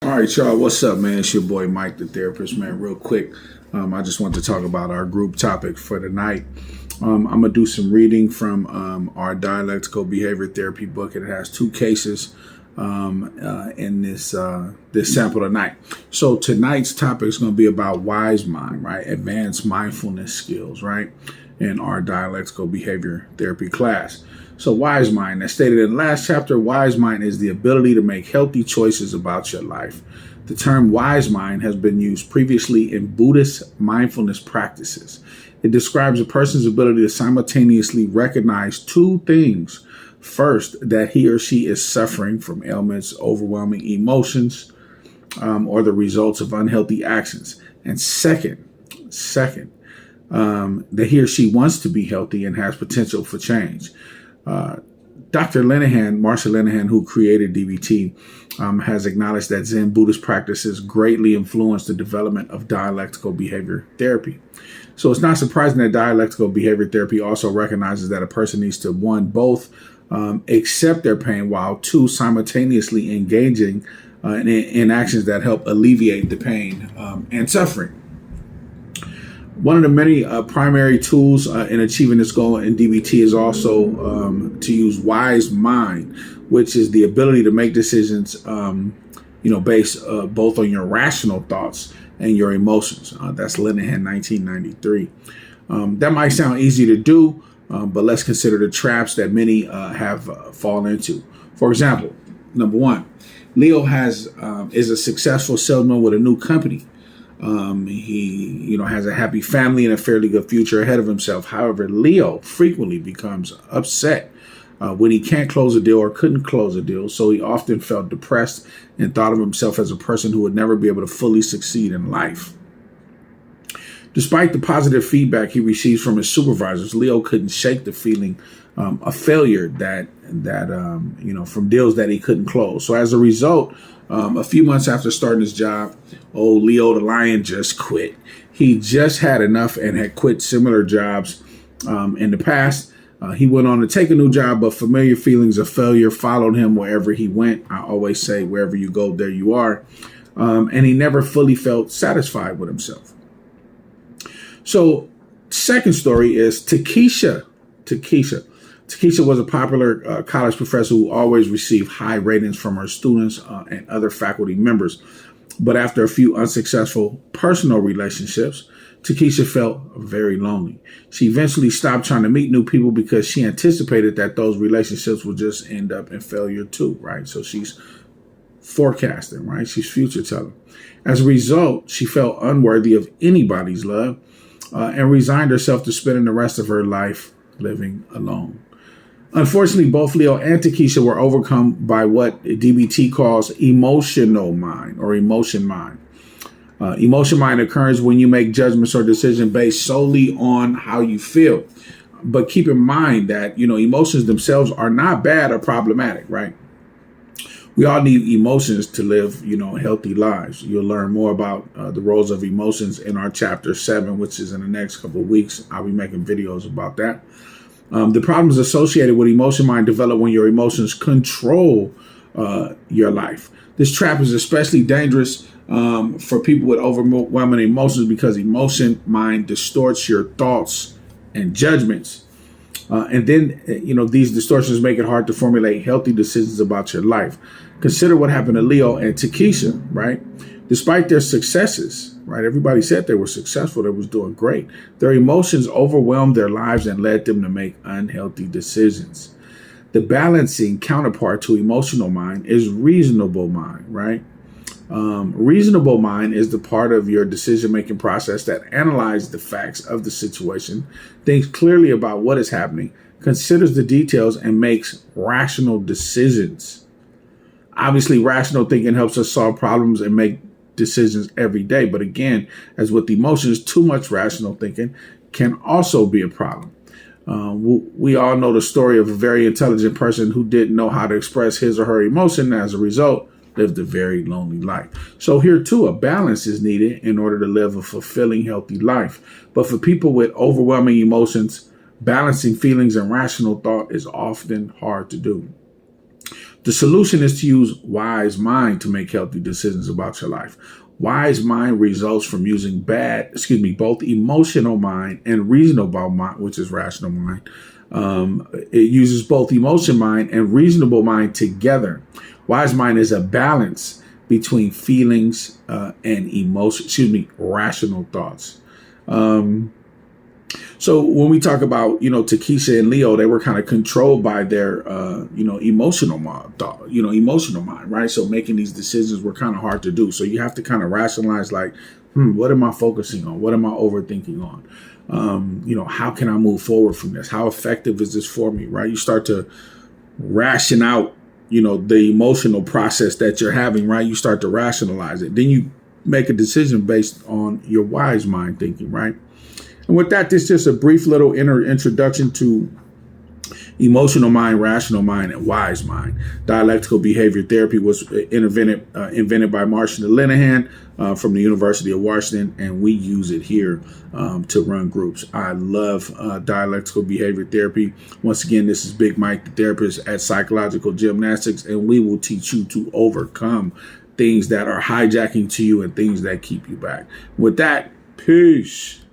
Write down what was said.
All right, y'all. What's up, man? It's your boy Mike, the therapist, man. Real quick, I just want to talk about our group topic for tonight. I'm gonna do some reading from our dialectical behavior therapy book. It has two cases in this sample tonight. So tonight's topic is going to be about wise mind, right? Advanced mindfulness skills, right? In our dialectical behavior therapy class. So wise mind, as stated in the last chapter, wise mind is the ability to make healthy choices about your life. The term wise mind has been used previously in Buddhist mindfulness practices. It describes a person's ability to simultaneously recognize two things. First, that he or she is suffering from ailments, overwhelming emotions, or the results of unhealthy actions. And second, that he or she wants to be healthy and has potential for change. Dr. Linehan, Marshall Linehan, who created DBT, has acknowledged that Zen Buddhist practices greatly influenced the development of dialectical behavior therapy. So it's not surprising that dialectical behavior therapy also recognizes that a person needs to, one, both accept their pain, while two, simultaneously engaging in actions that help alleviate the pain and suffering. One of the many primary tools in achieving this goal in DBT is also to use wise mind, which is the ability to make decisions, based both on your rational thoughts and your emotions. That's Linehan, 1993. That might sound easy to do, but let's consider the traps that many have fallen into. For example, number one, Leo is a successful salesman with a new company. He has a happy family and a fairly good future ahead of himself. However, Leo frequently becomes upset when he can't close a deal or couldn't close a deal. So he often felt depressed and thought of himself as a person who would never be able to fully succeed in life. Despite the positive feedback he receives from his supervisors, Leo couldn't shake the feeling of failure that from deals that he couldn't close. So as a result, a few months after starting his job, Leo the Lion just quit. He just had enough and had quit similar jobs in the past. He went on to take a new job, but familiar feelings of failure followed him wherever he went. I always say, wherever you go, there you are. And he never fully felt satisfied with himself. So, second story is Takesha. Takesha was a popular college professor who always received high ratings from her students and other faculty members. But after a few unsuccessful personal relationships, Takesha felt very lonely. She eventually stopped trying to meet new people because she anticipated that those relationships would just end up in failure too, right? So she's forecasting, right? She's future telling. As a result, she felt unworthy of anybody's love and resigned herself to spending the rest of her life living alone. Unfortunately, both Leo and Takesha were overcome by what DBT calls emotional mind or emotion mind. Emotion mind occurs when you make judgments or decisions based solely on how you feel. But keep in mind that, emotions themselves are not bad or problematic, right? We all need emotions to live, healthy lives. You'll learn more about the roles of emotions in our chapter 7, which is in the next couple of weeks. I'll be making videos about that. The problems associated with emotion mind develop when your emotions control your life. This trap is especially dangerous for people with overwhelming emotions because emotion mind distorts your thoughts and judgments. And then, these distortions make it hard to formulate healthy decisions about your life. Consider what happened to Leo and Takesha, right? Despite their successes, right? Everybody said they were successful. They was doing great. Their emotions overwhelmed their lives and led them to make unhealthy decisions. The balancing counterpart to emotional mind is reasonable mind, right? Reasonable mind is the part of your decision-making process that analyzes the facts of the situation, thinks clearly about what is happening, considers the details, and makes rational decisions. Obviously, rational thinking helps us solve problems and make decisions every day. But again, as with emotions, too much rational thinking can also be a problem. We all know the story of a very intelligent person who didn't know how to express his or her emotion, and as a result, lived a very lonely life. So here too, a balance is needed in order to live a fulfilling, healthy life. But for people with overwhelming emotions, balancing feelings and rational thought is often hard to do. The solution is to use wise mind to make healthy decisions about your life. Wise mind results from using both emotional mind and reasonable mind, which is rational mind. It uses both emotion mind and reasonable mind together. Wise mind is a balance between feelings and rational thoughts. So when we talk about, Takesha and Leo, they were kind of controlled by their, emotional mind, right? So making these decisions were kind of hard to do. So you have to kind of rationalize, like, what am I focusing on? What am I overthinking on? How can I move forward from this? How effective is this for me, right? You start to ration out, the emotional process that you're having, right? You start to rationalize it. Then you make a decision based on your wise mind thinking, right? And with that, this is just a brief little introduction to emotional mind, rational mind, and wise mind. Dialectical behavior therapy was invented by Marshall Linehan from the University of Washington, and we use it here to run groups. I love dialectical behavior therapy. Once again, this is Big Mike, the therapist at Psychological Gymnastics, and we will teach you to overcome things that are hijacking to you and things that keep you back. With that, peace.